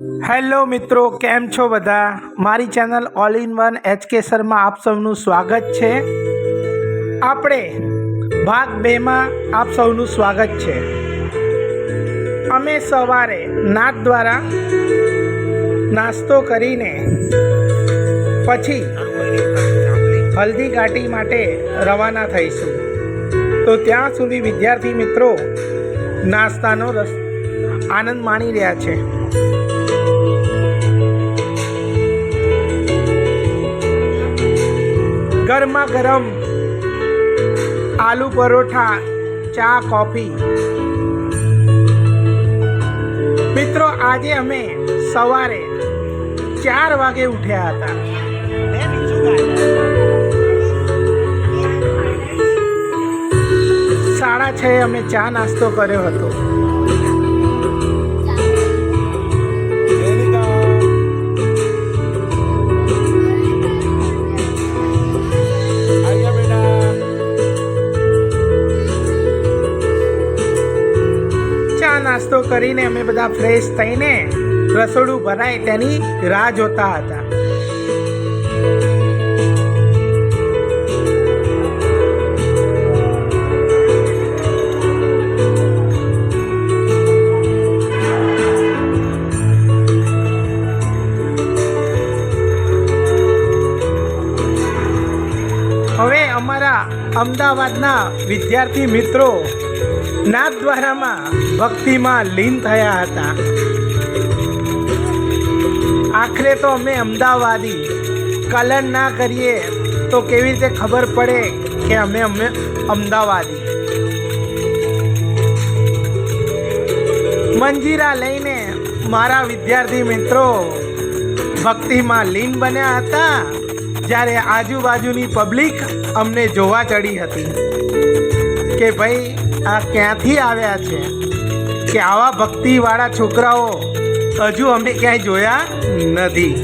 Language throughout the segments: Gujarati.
હેલો મિત્રો, કેમ છો બધા? મારી channel all in one HK Sharma આપ સૌનું સ્વાગત છે. આપણે ભાગ 2માં આપ સૌનું સ્વાગત છે. અમે સવારે નાત દ્વારા નાસ્તો કરીને પછી હલ્દી ઘાટી માટે રવાના થઈશું. તો ત્યાં સુધી વિદ્યાર્થી મિત્રો નાસ્તાનો આનંદ માણી રહ્યા છે. ગરમા ગરમ આલુ પરોઠા, ચા, કોફી. મિત્રો, આજે અમે સવારે 4 વાગે ઉઠ્યા હતા. 6:30 અમે ચા નાસ્તો કર્યો હતો. નાસ્તો કરીને અમે બધા ફ્રેશ થઈને રસોડું ભરાય તેની રાહ જોતા હતા. હવે અમારા અમદાવાદના વિદ્યાર્થી મિત્રો નાથદ્વારામાં ભક્તિમાં લીન થયા હતા. આખરે તો અમે અમદાવાદી કલર ના કરીએ તો કેવી રીતે ખબર પડે કે અમે અમદાવાદી. મંજીરા લઈને મારા વિદ્યાર્થી મિત્રો ભક્તિમાં લીન બન્યા હતા, જ્યારે આજુબાજુની પબ્લિક અમને જોવા ચડી હતી કે ભાઈ આ ક્યાંથી આવ્યા છે, કે આવા ભક્તિવાળા છોકરાઓ હજુ અમે ક્યાંય જોયા નથી.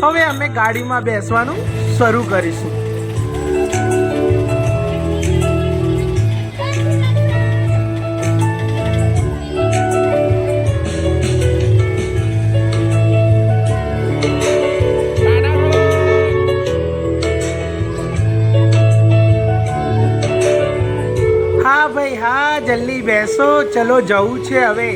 હવે અમે ગાડીમાં બેસવાનું શરૂ કરીશું. હા ભાઈ, હા, જલ્દી બેસો, ચલો જવું છે હવે.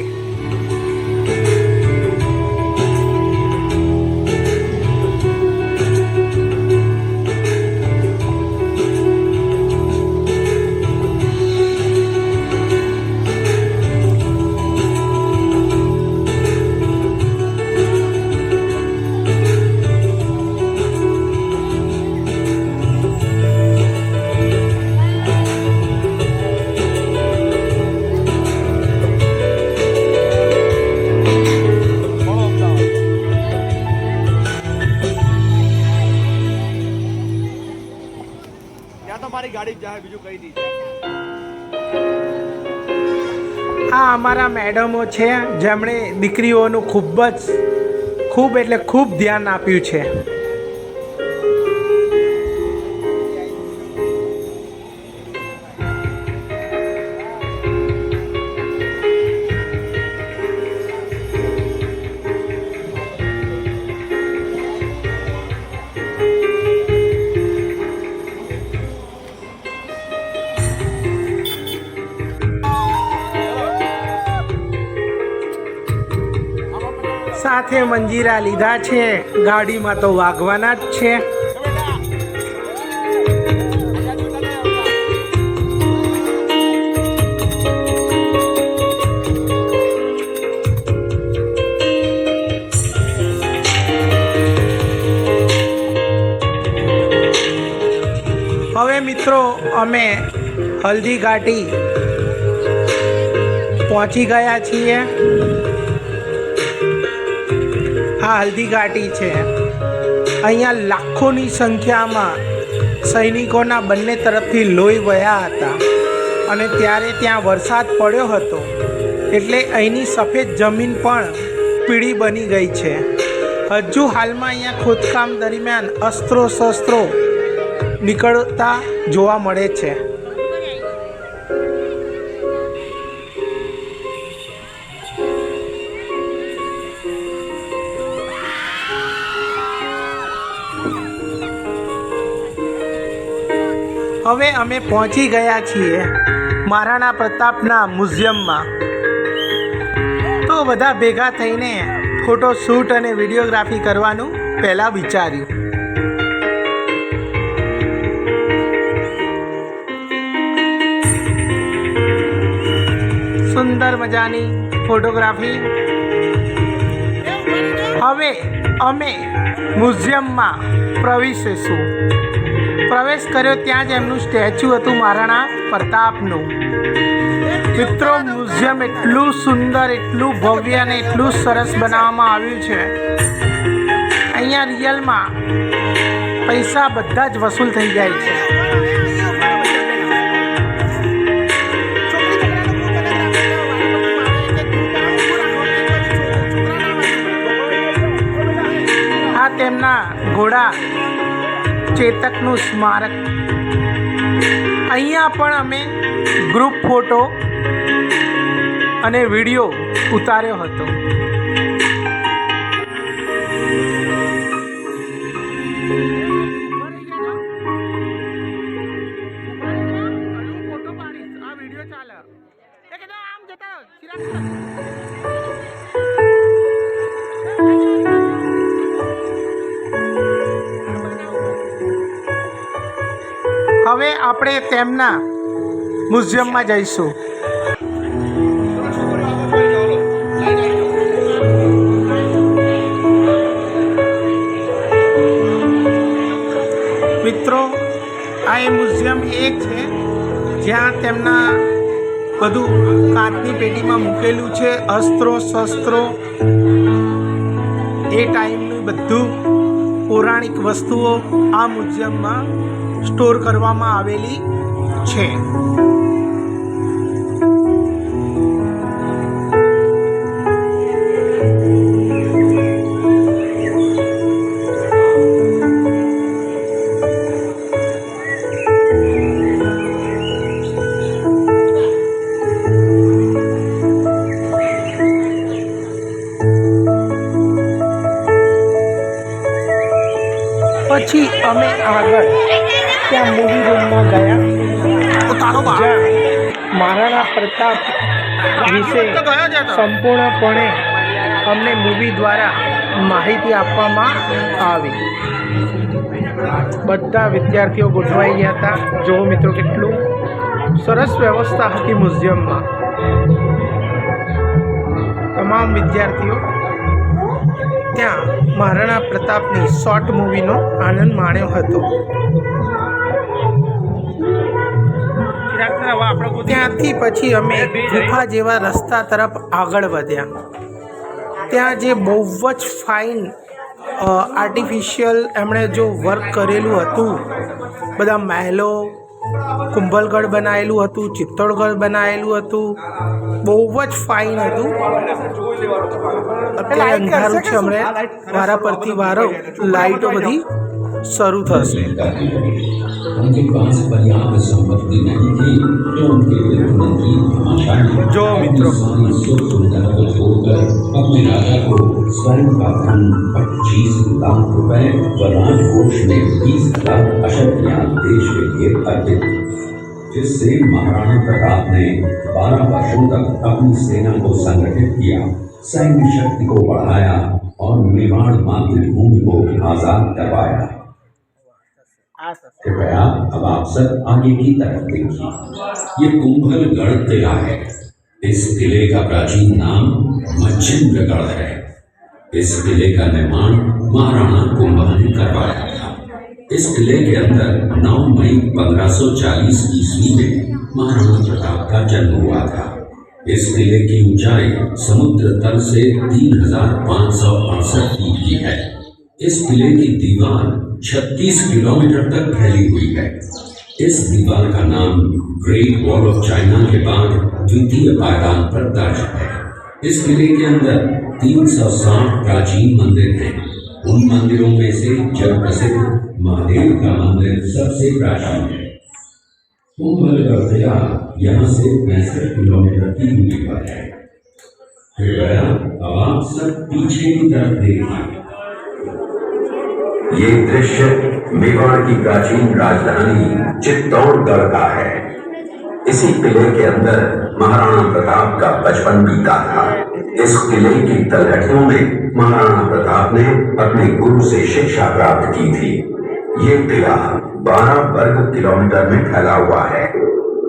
આ અમારા મેડમો છે, જેમણે દીકરીઓનું ખૂબ એટલે ખૂબ ધ્યાન આપ્યું છે. સાથે મંજીરા લીધા છે, ગાડીમાં તો વાગવાના જ છે. હવે મિત્રો, અમે હલ્દી ઘાટી પહોંચી ગયા છીએ. આ હલ્દી ઘાટી છે. અહીંયા લાખોની સંખ્યામાં સૈનિકોના બંને તરફથી લોહી વહ્યા હતા, અને ત્યારે ત્યાં વરસાદ પડ્યો હતો, એટલે અહીંની સફેદ જમીન પણ પીળી બની ગઈ છે. હજુ હાલમાં અહીંયા ખોદકામ દરમિયાન અસ્ત્રો શસ્ત્રો નીકળતા જોવા મળે છે. હવે અમે પહોંચી ગયા છીએ મહારાણા પ્રતાપના મ્યુઝિયમમાં. તો બધા ભેગા થઈને ફોટો શૂટ અને વિડીયોગ્રાફી કરવાનું પહેલાં વિચાર્યું. સુંદર મજાની ફોટોગ્રાફી. હવે અમે મ્યુઝિયમમાં પ્રવેશીશું. પ્રવેશ કર્યો ત્યાં જ એમનું સ્ટેચ્યુ હતું મહારાણા પ્રતાપનું. મિત્રો, મ્યુઝિયમ એટલું સુંદર, એટલું ભવ્ય અને એટલું સરસ બનાવવામાં આવ્યું છે. અહીંયા રિયલમાં પૈસા બધા જ વસૂલ થઈ જાય છે. આ તેમના ઘોડા ચેતકનું સ્મારક. અહીંયા પણ અમે ગ્રુપ ફોટો અને વિડીયો ઉતાર્યો હતો. હવે આપણે તેમના મ્યુઝિયમમાં જઈશું. મિત્રો, આ એ મ્યુઝિયમ એક છે જ્યાં તેમના બધું કાચની પેટીમાં મૂકેલું છે. અસ્ત્રો, શસ્ત્રો, એ ટાઈમનું બધું પૌરાણિક વસ્તુઓ આ મ્યુઝિયમમાં સ્ટોર કરવામાં આવેલી છે. પછી અમે આગળ ત્યાં મૂવી રૂમમાં ગયા, જ્યાં મહારાણા પ્રતાપ વિશે સંપૂર્ણપણે અમને મૂવી દ્વારા માહિતી આપવામાં આવી. બધા વિદ્યાર્થીઓ ગોઠવાઈ ગયા હતા. જુઓ મિત્રો, કેટલું સરસ વ્યવસ્થા હતી મ્યુઝિયમમાં. તમામ વિદ્યાર્થીઓ ત્યાં મહારાણા પ્રતાપની શોર્ટ મૂવીનો આનંદ માણ્યો હતો. ત્યાંથી પછી અમે ગુફા જેવા રસ્તા તરફ આગળ વધ્યા. ત્યાં જે બહુ જ ફાઇન આર્ટિફિશિયલ એમણે જો વર્ક કરેલું હતું, બધા મહેલો, કુંભલગઢ બનાવેલું હતું, ચિત્તોડગઢ બનાવેલું હતું, બહુ જ ફાઇન હતું. અત્યારે અંધારું છે, હમણાં વારા પરથી વારો લાઇટો બધી શરૂ થશે. જો મિત્રો, जिससे महाराणा प्रताप ने 12 वर्षों तक अपनी सेना को संगठित किया, सैन्य शक्ति को बढ़ाया और मेवाड़ मातृभूमि को आजाद करवाया। कृपया अब आप सब आगे की तरफ देखिए। ये कुंभलगढ़ किला है। इस किले का प्राचीन नाम मच्छिंद्रगढ़ है। इस किले का निर्माण महाराणा कुंभा ने करवाया था। इस किले के अंदर 9 मई 1540 ईस्वी में महाराणा प्रताप का जन्म हुआ था। इस किले की ऊंचाई समुद्र तल से 3568 फीट की है। इस किले की दीवार 36 किलोमीटर तक फैली हुई है। इस दीवार का नाम ग्रेट वॉल ऑफ चाइना के बाद द्वितीय पायदान पर दर्ज है। इस किले के अंदर 360 प्राचीन मंदिर हैं। उन मंदिरों में से जग प्रसिद्ध महादेव का मंदिर सबसे प्राचीन है। कुंभलगढ़ किला यहाँ से 65 किलोमीटर की दूरी पर है। कृपया अब आप सब पीछे की तरफ देखिए। ये दृश्य मेवाड़ की प्राचीन राजधानी चित्तौड़गढ़ का है। इसी किले के अंदर महाराणा प्रताप का बचपन बीता था। इस किले की तलहटियों में महाराणा प्रताप ने अपने गुरु से शिक्षा प्राप्त की थी। ये किला 12 वर्ग किलोमीटर में फैला हुआ है।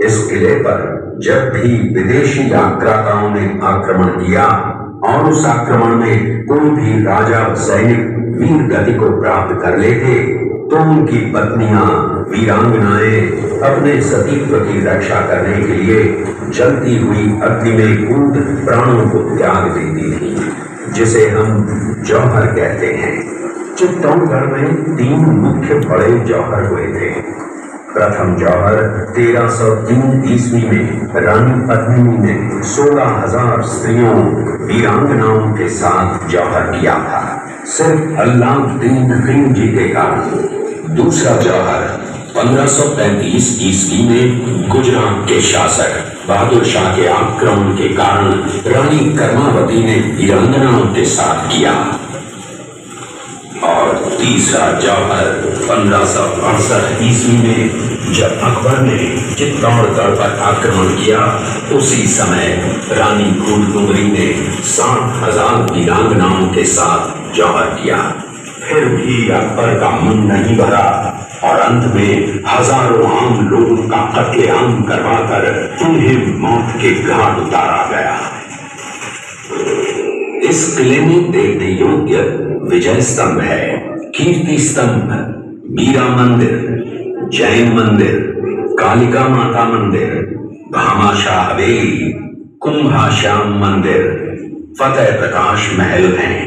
इस किले पर जब भी विदेशी आक्रांताओं ने आक्रमण किया और उस आक्रमण में कोई भी राजा सैनिक वीर गति को प्राप्त कर लेते तो उनकी पत्नियां वीरांगनाएं अपने सतीत्व की रक्षा करने के लिए जलती हुई अग्नि में कूद प्राणों को त्याग देती थी, जिसे हम जौहर कहते हैं। चित्तौड़गढ़ में 3 मुख्य बड़े जौहर हुए थे। प्रथम जौहर 1303 ईस्वी में रानी पद्मिनी ने 16,000 स्त्रियों वीरांगनाओं के साथ जौहर किया था, सिर्फ अल्लाउद्दीन खिलजी के कारण। दूसरा जौहर 1535 ईस्वी में गुजरात के शासक बहादुर शाह के आक्रमण के कारण रानी कर्मावती ने वीरांगनाओं के साथ किया। और तीसरा जौहर 1568 ईस्वी में जब अकबर ने चित्तौड़गढ़ पर आक्रमण किया, उसी समय रानी फूलकुंवरी ने 60,000 वीरांगनाओं के साथ जौहर किया। फिर भी अकबर का मन नहीं भरा और अंत में हजारों आम लोगों का कत्लेआम करवाकर उन्हें मौत के घाट उतारा गया। इस किले में देखने योग्य विजय स्तंभ है, कीर्ति स्तंभ, मीरा मंदिर, जैन मंदिर, कालिका माता मंदिर, भामाशाह हवेली, कुंभाश्याम मंदिर, फतेह प्रकाश महल हैं।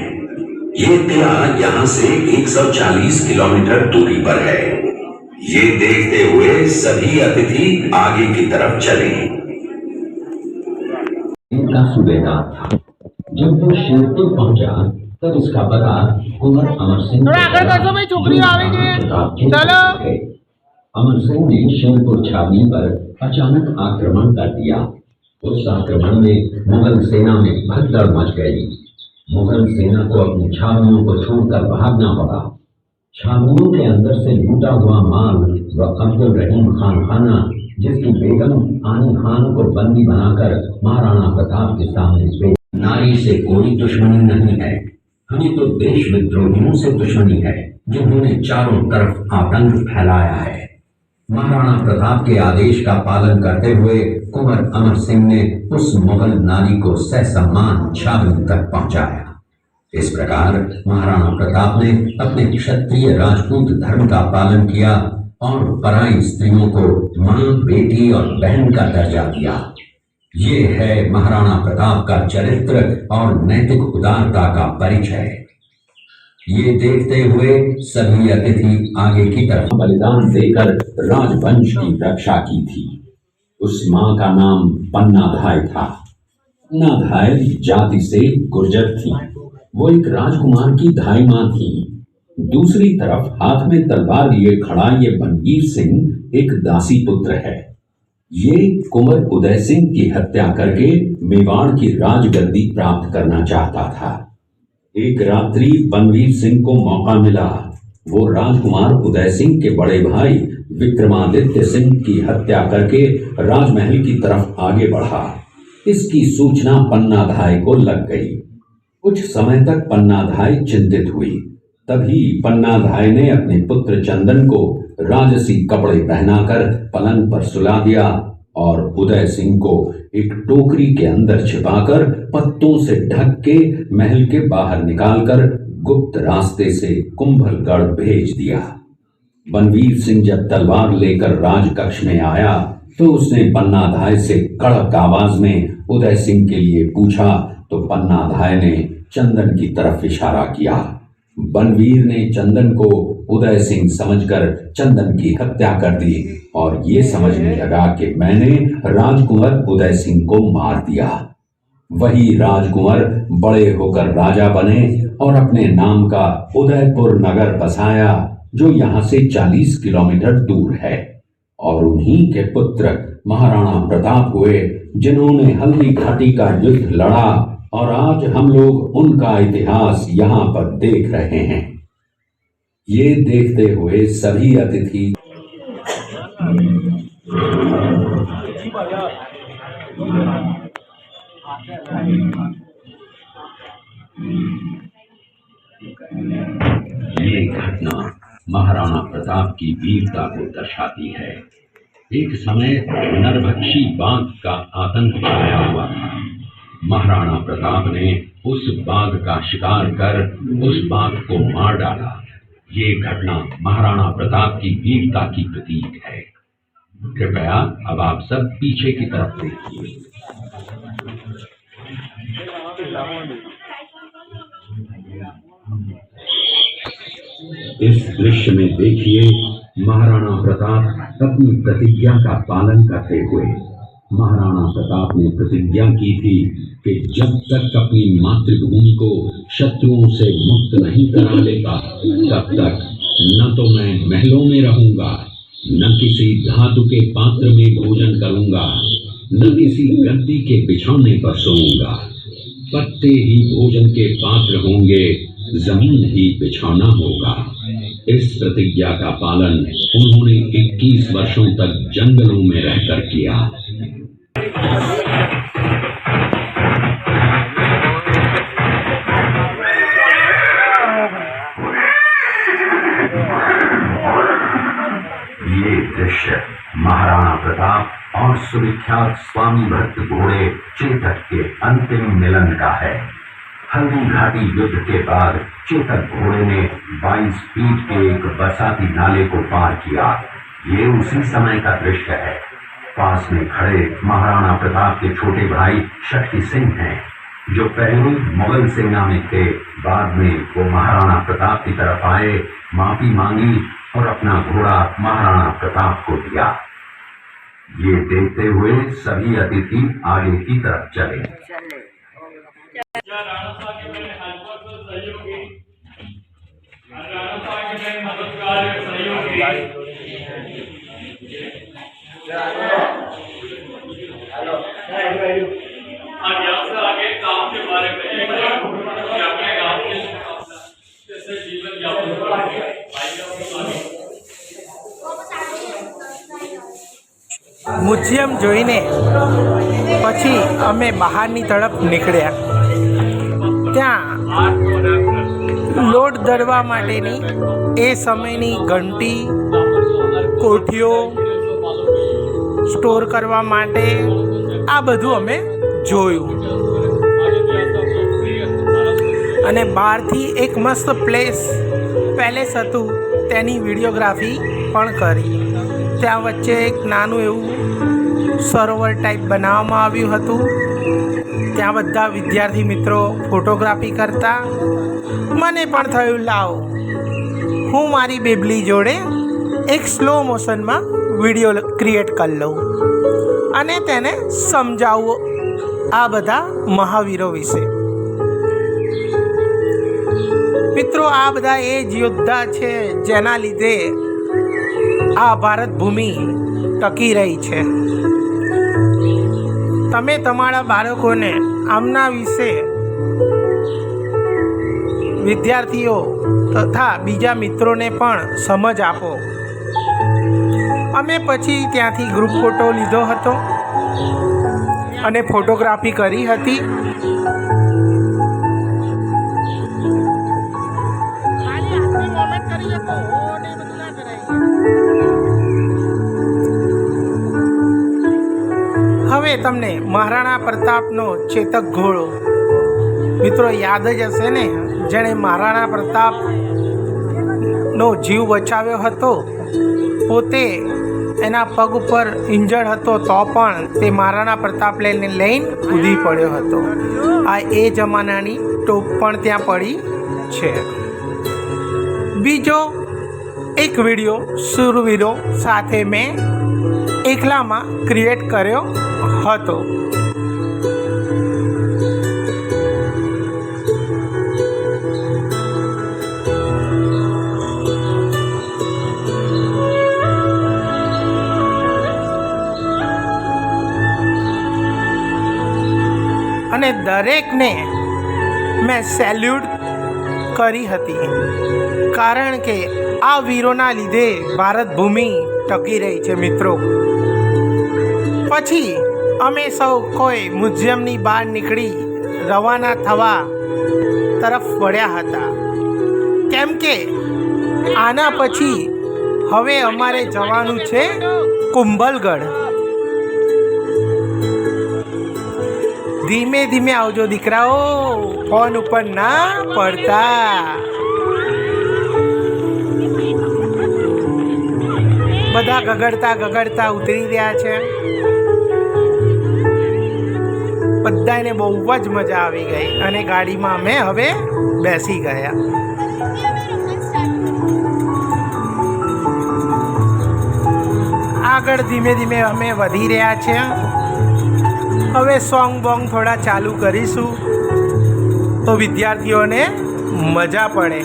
ये किला यहाँ से 140 किलोमीटर दूरी पर है। ये देखते हुए सभी अतिथि आगे की तरफ चले। इनका सूबेदार था। जब वो शेरपुर पहुंचा तब उसका पता कुंवर अमर सिंह थोड़ा आगे बढ़ो भाई, छोकरी आवेगी। चलो। अमर सिंह ने शेरपुर छावनी पर अचानक आक्रमण कर दिया। उस आक्रमण में मुगल सेना में भगदड़ मच गई। मुगल सेना को अपनी छावनियों को छोड़कर भागना पड़ा। छावनियों के अंदर से लूटा हुआ माल व अब्दुल रहीम खान खाना, जिसकी बेगम आनी खान को बंदी बनाकर महाराणा प्रताप के सामने पेश। नारी से कोई दुश्मनी नहीं है, हमें तो देश विद्रोहियों से दुश्मनी है जिन्होंने चारों तरफ आतंक फैलाया है। महाराणा प्रताप के आदेश का पालन करते हुए कुंवर अमर सिंह ने उस मुगल नारी को ससम्मान छावनी तक पहुंचाया। इस प्रकार महाराणा प्रताप ने अपने क्षत्रिय राजपूत धर्म का पालन किया और पराई स्त्रियों को मां, बेटी और बहन का दर्जा दिया। ये है महाराणा प्रताप का चरित्र और नैतिक उदारता का परिचय। ये देखते हुए सभी अतिथि आगे की तरफ बलिदान देकर राजवंश की रक्षा की थी। उस मां का नाम पन्नाधाय था। पन्नाधाय जाति से गुर्जर थी। वो एक राजकुमार की धाई मां थी। दूसरी तरफ हाथ में तलवार लिए खड़ा ये बनवीर सिंह एक दासी पुत्र है। ये कुंवर उदय सिंह की हत्या करके मेवाड़ की राजगद्दी प्राप्त करना चाहता था। एक रात्रि बनवीर सिंह को मौका मिला। वो राजकुमार उदय सिंह के बड़े भाई विक्रमादित्य सिंह की हत्या करके राजमहल की तरफ आगे बढ़ा। इसकी सूचना पन्नाधाय को लग गई। कुछ समय तक पन्नाधाय चिंतित हुई। तभी पन्नाधाय ने अपने पुत्र चंदन को राजसी कपड़े पहनाकर पलंग पर सुला दिया और उदय सिंह को एक टोकरी के अंदर छिपाकर पत्तों से ढक के महल के बाहर निकालकर गुप्त रास्ते से कुंभलगढ़ भेज दिया। बनवीर सिंह जब तलवार लेकर राजकक्ष में आया तो उसने पन्नाधाय से कड़क आवाज में उदय सिंह के लिए पूछा तो पन्नाधाय ने चंदन की तरफ इशारा किया। बनवीर ने चंदन को उदय सिंह समझकर चंदन की हत्या कर दी और ये समझने लगा कि मैंने राजकुंवर उदय सिंह को मार दिया। वही राजकुंवर बड़े होकर राजा बने और अपने नाम का उदयपुर नगर बसाया, जो यहाँ से 40 किलोमीटर दूर है। और उन्हीं के पुत्र महाराणा प्रताप हुए, जिन्होंने हल्दी घाटी का युद्ध लड़ा और आज हम लोग उनका इतिहास यहाँ पर देख रहे हैं। ये देखते हुए सभी अतिथि ये घटना महाराणा प्रताप की वीरता को दर्शाती है। एक समय नरभक्षी बाघ का आतंक छाया हुआ था। महाराणा प्रताप ने उस बाघ का शिकार कर उस बाघ को मार डाला। ये घटना महाराणा प्रताप की वीरता की प्रतीक है। कृपया अब आप सब पीछे की तरफ देखिए। इस दृश्य में देखिए महाराणा प्रताप अपनी प्रतिज्ञा का पालन करते हुए। महाराणा प्रताप ने प्रतिज्ञा की थी कि जब तक अपनी मातृभूमि को शत्रुओं से मुक्त नहीं करा लेता तब तक न तो मैं महलों में रहूंगा, न किसी धातु के पात्र में भोजन करूंगा, न किसी गद्दी के बिछौने पर सोऊंगा। पत्ते ही भोजन के पात्र होंगे, जमीन ही बिछौना होगा। इस प्रतिज्ञा का पालन उन्होंने 21 वर्षों तक जंगलों में रहकर किया। ये दृश्य महाराणा प्रताप और सुविख्यात स्वामी भक्त घोड़े चेतक के अंतिम मिलन का है। हल्दी घाटी युद्ध के बाद चेतक घोड़े ने 22 फीट के एक बरसाती नाले को पार किया। ये उसी समय का दृश्य है। पास में खड़े महाराणा प्रताप के छोटे भाई शक्ति सिंह हैं, जो पहले मुगल सेना में थे। बाद में वो महाराणा प्रताप की तरफ आए, माफी मांगी और अपना घोड़ा महाराणा प्रताप को दिया। ये देखते हुए सभी अतिथि आगे की तरफ चले। राणा साहब के मेरे हेल्पर तो सहयोगी, राणा साहब के मेरे मददगार सहयोगी, और यहाँ से आगे काम के बारे में कि अपने गाँव के कैसे जीवन यापन करेंगे। મ્યુઝિયમ જોઈને પછી અમે બહારની તરફ નીકળ્યા. ત્યાં લોડ દળવા માટેની એ સમયની ઘંટી, કોઠીઓ, સ્ટોર કરવા માટે આ બધું અમે જોયું. અને બહારથી એક મસ્ત પેલેસ હતું, તેની વિડીયોગ્રાફી પણ કરી. ત્યાં વચ્ચે એક નાનું એવું સરોવર ટાઈપ બનાવવામાં આવ્યું હતું. ત્યાં બધા વિદ્યાર્થી મિત્રો ફોટોગ્રાફી કરતા. મને પણ થયું લાવો હું મારી બેબલી જોડે એક સ્લો મોશનમાં વિડીયો ક્રિએટ કરી લઉં અને તેને સમજાવું આ બધા મહાવીરો વિશે. મિત્રો, આ બધા એ જ યોદ્ધા છે જેના લીધે આ ભારત ભૂમિ ટકી રહી છે. તમે તમારા બાળકોને આમના વિશે, વિદ્યાર્થીઓ તથા બીજા મિત્રોને પણ સમજ આપો. અમે પછી ત્યાંથી ગ્રુપ ફોટો લીધો હતો અને ફોટોગ્રાફી કરી હતી. હવે તમને મહારાણા પ્રતાપનો ચેતક ઘોડો મિત્રો યાદ જ હશે ને, જેણે મહારાણા પ્રતાપનો જીવ બચાવ્યો હતો. પોતે એના પગ ઉપર ઇન્જર્ડ હતો તો પણ તે મહારાણા પ્રતાપ લઈને કૂદી પડ્યો હતો. આ એ જમાનાની ટોપ પણ ત્યાં પડી છે. બીજો એક વિડીયો શૂરવીરો સાથે મેં એકલામાં ક્રિએટ કર્યો હતો. અને દરેકને મેં સેલ્યુટ કરી હતી, કારણ કે આ વીરોના લીધે ભારત ભૂમિ ટકી રહી છે મિત્રો. પછી અમે સૌ કોઈ મ્યુઝિયમની બહાર નીકળી રવાના થવા તરફ વળ્યા હતા, કેમ કે આના પછી હવે અમારે જવાનું છે કુંભલગઢ. ધીમે ધીમે આવજો દીકરાઓ, ફોન ઉપર ના પડતા. બધા ગગડતા ઉતરી રહ્યા છે. બધાને બહુ જ મજા આવી ગઈ અને ગાડીમાં અમે હવે બેસી ગયા. આગળ ધીમે ધીમે અમે વધી રહ્યા છીએ. હવે સોંગ બોંગ થોડા ચાલુ કરીશું તો વિદ્યાર્થીઓને મજા પડે.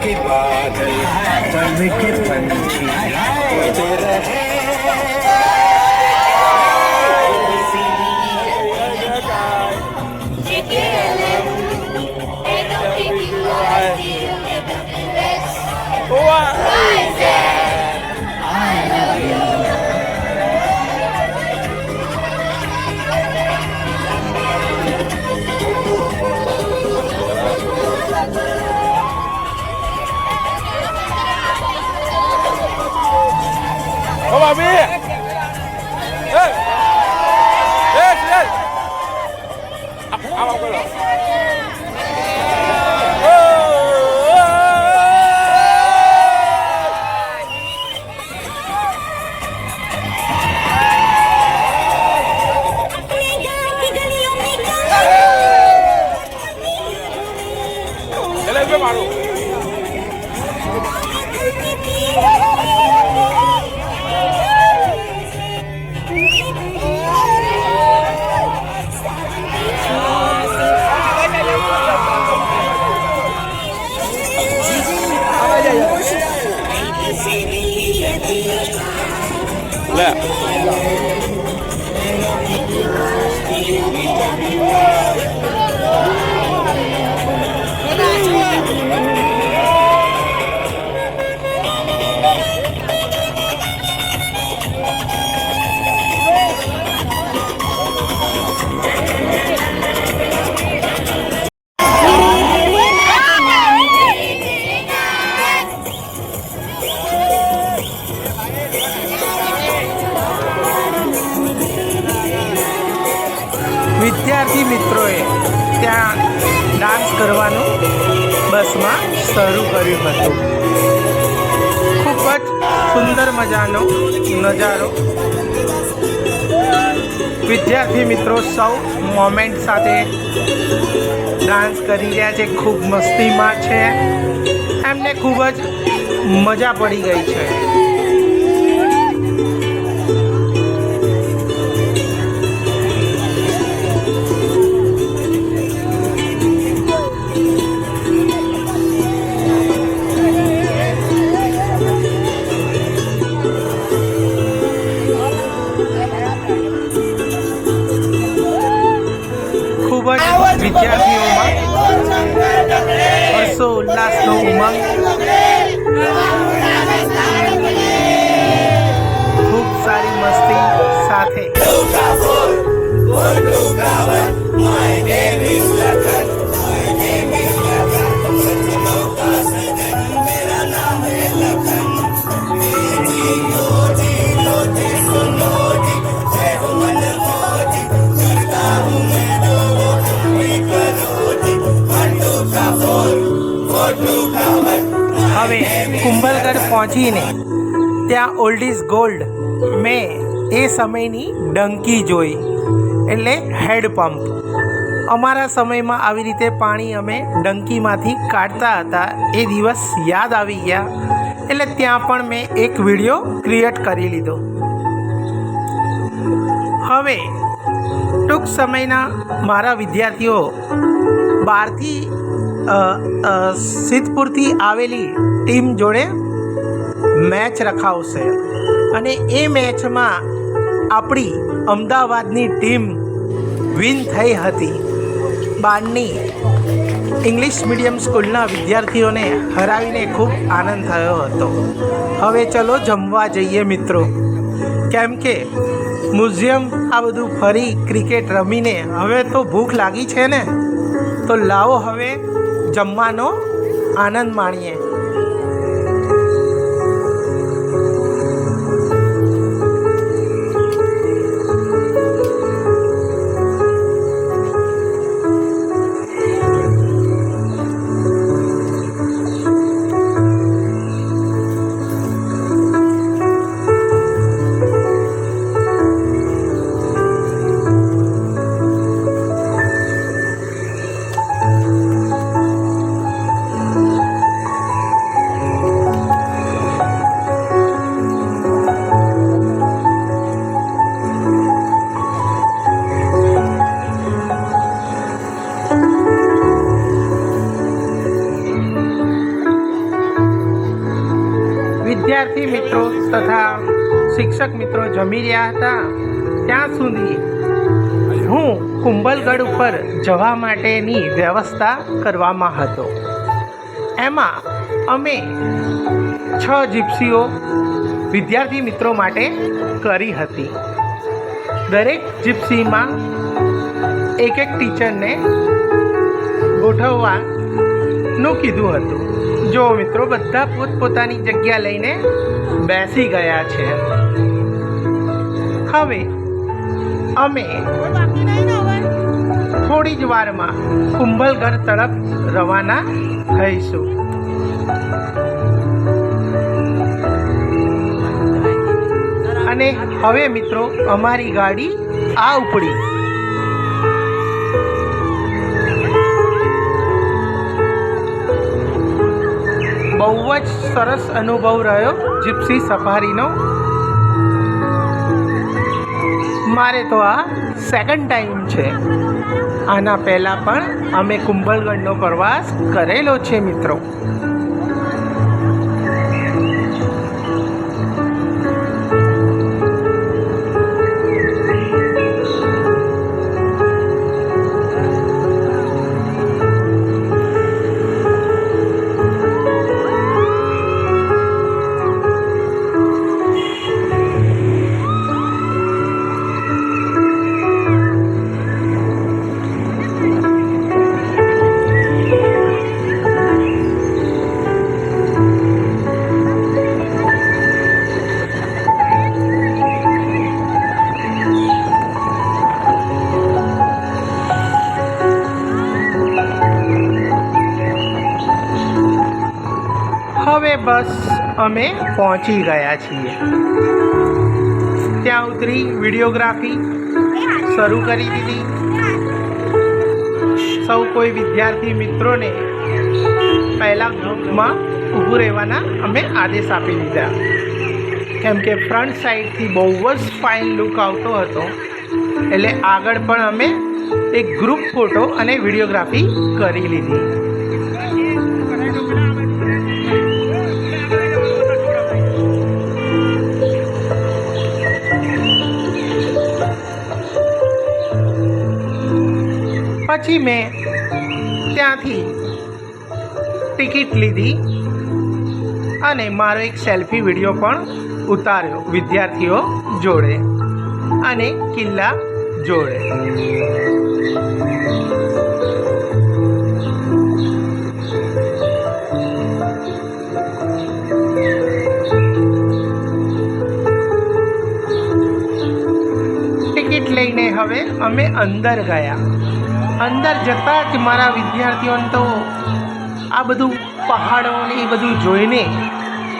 के बादल बन के पंछी उड़ते रहे. વિદ્યાર્થી મિત્રોએ ત્યાં ડાન્સ કરવાનું બસમાં શરૂ કર્યું હતું. ખૂબ જ સુંદર મજાનો નજારો. વિદ્યાર્થી મિત્રો સૌ મોમેન્ટ સાથે ડાન્સ કરી રહ્યા છે, ખૂબ મસ્તીમાં છે. એમને ખૂબ જ મજા પડી ગઈ છે. વિદ્યાર્થીઓમાં હર્ષો ઉલ્લાસનો ઉમંગ. ખૂબ સારી મસ્તી સાથે. Four. હવે કુંભલગઢ પહોંચીને ત્યાં ઓલ્ડ ઇઝ ગોલ્ડ મેં એ સમયની ડંકી જોઈ, એટલે હેડપંપ. અમારા સમયમાં આવી રીતે પાણી અમે ડંકીમાંથી કાઢતા હતા. એ દિવસ યાદ આવી ગયા, એટલે ત્યાં પણ મેં એક વિડીયો ક્રિએટ કરી લીધો. હવે ટૂંક સમયના મારા વિદ્યાર્થીઓ બહારથી સિદ્ધપુરથી આવેલી ટીમ જોડે મેચ રખાવશે, અને એ મેચમાં આપણી અમદાવાદની ટીમ વિન થઈ હતી. બહારની ઇંગ્લિશ મીડિયમ સ્કૂલના વિદ્યાર્થીઓને હરાવીને ખૂબ આનંદ થયો હતો. હવે ચલો જમવા જઈએ મિત્રો, કેમ કે મ્યુઝિયમ આ બધું ફરી ક્રિકેટ રમીને હવે તો ભૂખ લાગી છે ને, તો લાવો હવે જમવાનો આનંદ માણીએ. વિદ્યાર્થી મિત્રો તથા શિક્ષક મિત્રો જમી રહ્યા હતા ત્યાં સુધી હું કુંભલગઢ ઉપર જવા માટેની વ્યવસ્થા કરવામાં હતો. એમાં અમે 6 જીપ્સીઓ વિદ્યાર્થી મિત્રો માટે કરી હતી. દરેક જીપ્સીમાં એક ટીચરને ગોઠવવાનું કીધું હતું. જો મિત્રો બધા પોતપોતાની જગ્યા લઈને બેસી ગયા છે. હવે અમે થોડી જ વારમાં કુંભલગઢ તરફ રવાના થઈશું. અને હવે મિત્રો અમારી ગાડી આ ઉપડી. બહુ જ સરસ અનુભવ રહ્યો જીપ્સી સફારીનો. મારે તો આ સેકન્ડ ટાઈમ છે. આના પહેલાં પણ અમે કુંભલગઢનો પ્રવાસ કરેલો છે મિત્રો. હવે બસ અમે પહોંચી ગયા છીએ. ત્યાં ઉતરી વિડીયોગ્રાફી શરૂ કરી દીધી. સૌ કોઈ વિદ્યાર્થી મિત્રોને પહેલાં ગ્રુપમાં ઊભું રહેવાના અમે આદેશ આપી દીધા, કેમ કે ફ્રન્ટ સાઈડથી બહુ જ ફાઇન લુક આવતો હતો. એટલે આગળ પણ અમે એક ગ્રુપ ફોટો અને વિડીયોગ્રાફી કરી લીધી. પછી મેં ત્યાંથી ટિકિટ લીધી અને મારો એક સેલ્ફી વિડીયો પણ ઉતાર્યો વિદ્યાર્થીઓ જોડે અને કિલ્લા જોડે. ટિકિટ લઈને હવે અમે અંદર ગયા. અંદર જતાં જ મારા વિદ્યાર્થીઓને તો આ બધું પહાડો ને એ બધું જોઈને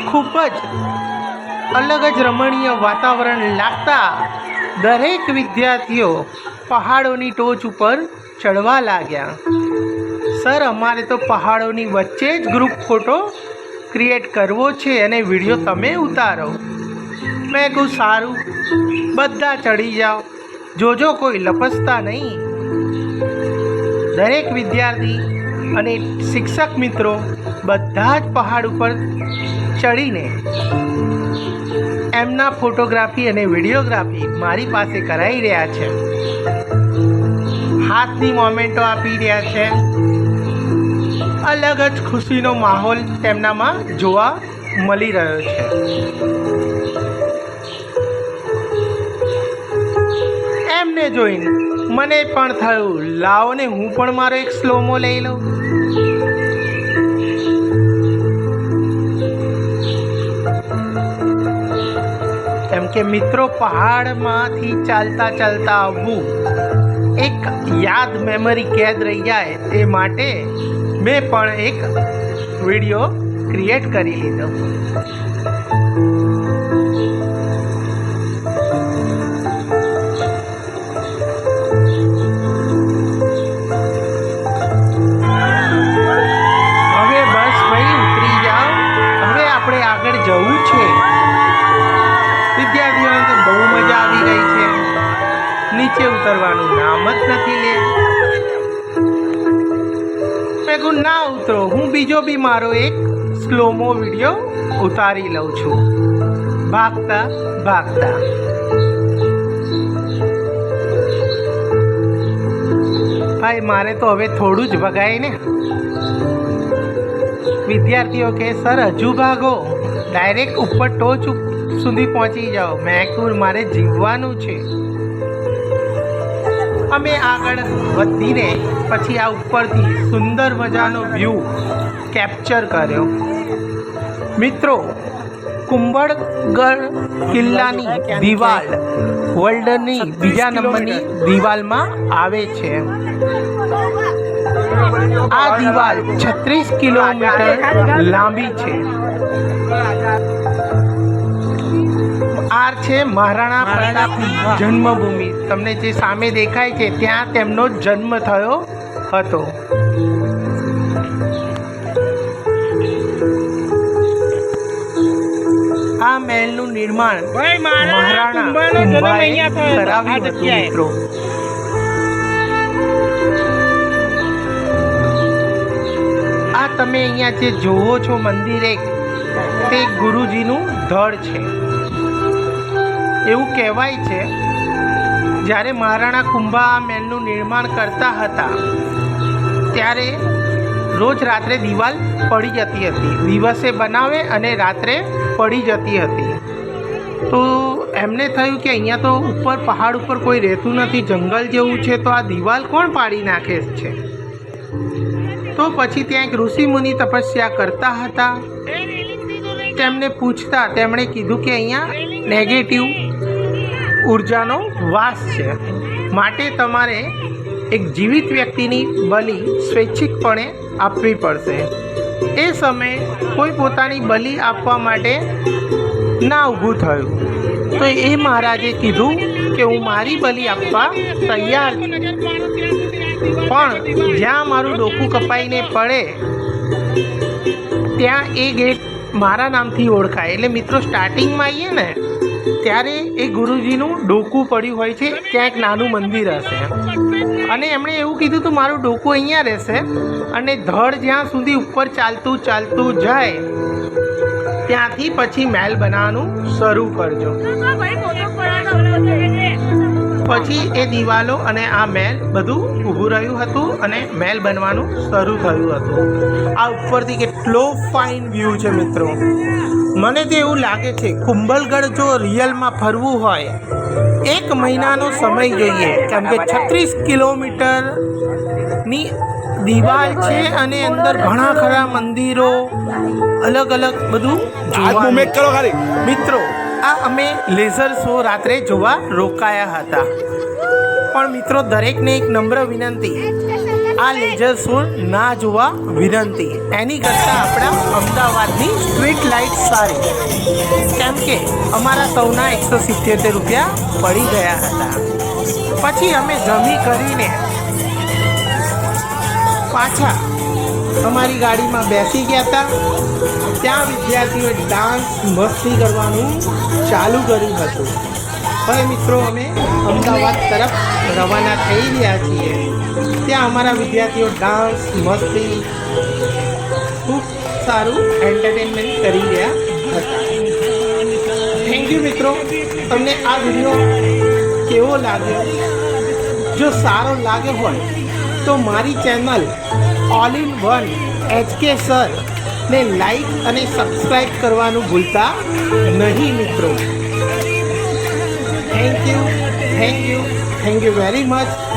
ખૂબ જ અલગ જ રમણીય વાતાવરણ લાગતા દરેક વિદ્યાર્થીઓ પહાડોની ટોચ ઉપર ચડવા લાગ્યા. સર, અમારે તો પહાડોની વચ્ચે જ ગ્રુપ ફોટો ક્રિએટ કરવો છે અને વિડીયો તમે ઉતારો. મેં કહું સારું, બધા ચડી જાઓ, જોજો કોઈ લપસતા નહીં. દરેક વિદ્યાર્થી અને શિક્ષક મિત્રો બધા જ પહાડ ઉપર ચડીને એમના ફોટોગ્રાફી અને વિડીયોગ્રાફી મારી પાસે કરાવી રહ્યા છે. હાથની મોમેન્ટો આપી રહ્યા છે. અલગ જ ખુશીનો માહોલ તેમનામાં જોવા મળી રહ્યો છે. એમને જોઈને મને પણ થયું, લાવો ને હું પણ મારો એક સ્લોમો લઈ લઉં. કેમ કે મિત્રો, પહાડમાંથી ચાલતા ચાલતા આવવું એક યાદ મેમરી કેદ રહી જાય તે માટે મેં પણ એક વિડીયો ક્રિએટ કરી લીધો. હવે બસ ભાઈ, ઉતરી જાઓ. હવે આપણે આગળ જવું છે. વિદ્યાર્થીઓને તો બહુ મજા આવી ગઈ છે. નીચે ઉતરવાનું નામ જ નથી લે. મેં કહું ના ઉતરો, હું બીજો બી મારો એક સ્લોમો વિડીયો ઉતારી લઉં છું, ભાગતા ભાગતા. ભાઈ, મારે તો હવે થોડું જ ભગાય ને. વિદ્યાર્થીઓ કે સર હજુ ભાગો, ડાયરેક્ટ ઉપર ટોચ સુધી પહોંચી જાઓ. મેં કહું મારે જીવવાનું છે. અમે આગળ વધીને પછી આ ઉપરથી સુંદર મજાનો વ્યૂ કેપ્ચર કર્યો. મિત્રો, કુંભળગઢ કિલ્લાની દિવાલ વર્લ્ડની બીજા નંબરની દિવાલમાં આવે છે. આ દિવાલ 36 કિલોમીટર લાંબી છે. આ છે મહારાણા પ્રતાપની જન્મભૂમિ. તમને જે સામે દેખાય છે ત્યાં તેમનો જન્મ થયો હતો. આ મહેલનું નિર્માણ મહારાણા કુંભાએ કરાવ્યું હતું. મિત્રો, આ તમે અહીંયા જે જોવો છો મંદિર એક, તે ગુરુજીનું ધડ છે. એવું કહેવાય છે જ્યારે મહારાણા કુંભા આ મહેલનું નિર્માણ કરતા હતા ત્યારે રોજ રાત્રે દિવાલ પડી જતી હતી. દિવસે બનાવે અને રાત્રે પડી જતી હતી. તો એમને થયું કે અહીંયા તો ઉપર પહાડ ઉપર કોઈ રહેતું નથી, જંગલ જેવું છે, તો આ દિવાલ કોણ પાડી નાખે છે? તો પછી ત્યાં એક ઋષિમુનિ તપસ્યા કરતા હતા. તેમને પૂછતા તેમણે કીધું કે અહીંયા નેગેટિવ ઉર્જાનો વાસ છે, માટે તમારે એક જીવિત વ્યક્તિની બલિ સ્વૈચ્છિકપણે આપવી પડશે. એ સમયે કોઈ પોતાની બલિ આપવા માટે ના ઊભું થયું. તો એ મહારાજે કીધું કે હું મારી બલિ આપવા તૈયાર છું, પણ જ્યાં મારું ડોકું કપાઈને પડે ત્યાં એ ગેટ મારા નામથી ઓળખાય. એટલે મિત્રો, સ્ટાર્ટિંગમાં આવીએ ને ત્યારે એ ગુરુજીનું ડોકું પડ્યું હોય છે, ત્યાં એક નાનું મંદિર હશે અને એમણે એવું કીધું તો મારું ડોકું અહીંયા રહેશે અને ધડ જ્યાં સુધી ઉપર ચાલતું ચાલતું જાય ત્યાંથી પછી મહેલ બનાવવાનું શરૂ કરજો. પછી એ દિવાલો અને આ મહેલ બધું ઊભું રહ્યું હતું અને મહેલ બનવાનું શરૂ થયું હતું. આ ઉપરથી કેટલો ફાઇન વ્યૂ છે મિત્રો. મને તો એવું લાગે છે કુંભલગઢ જો રિયલમાં ફરવું હોય 1 મહિનાનો સમય જોઈએ, કેમ કે 36 કિલોમીટરની દિવાલ છે અને અંદર ઘણા ખરા મંદિરો, અલગ અલગ બધું જોવાનું. મિત્રો, આ અમે લેઝર શો રાત્રે જોવા રોકાયા હતા. પણ મિત્રો, દરેકને એક નમ્ર વિનંતી આ લેઝર શો ના જોવા વિનંતી. એની કરતાં આપણા અમદાવાદની સ્ટ્રીટ લાઇટ સારી, કેમ કે અમારા સૌના 177 રૂપિયા પડી ગયા હતા. પછી અમે જમી કરીને પાછા અમારી ગાડીમાં બેસી ગયા હતા. ત્યાં વિદ્યાર્થીઓએ ડાન્સ મસ્તી કરવાનું ચાલુ કર્યું હતું. હવે મિત્રો અમે અમદાવાદ તરફ રવાના થઈ રહ્યા છીએ. ત્યાં અમારા વિદ્યાર્થીઓ ડાન્સ મસ્તી ખૂબ સારું એન્ટરટેનમેન્ટ કરી રહ્યા હતા. થેન્ક યુ મિત્રો. તમને આ વિડીયો કેવો લાગ્યો? જો સારો લાગ્યો હોય તો મારી channel all in one HK sir ને લાઈક અને સબસ્ક્રાઈબ કરવાનું ભૂલતા નહીં મિત્રો. Thank you very much.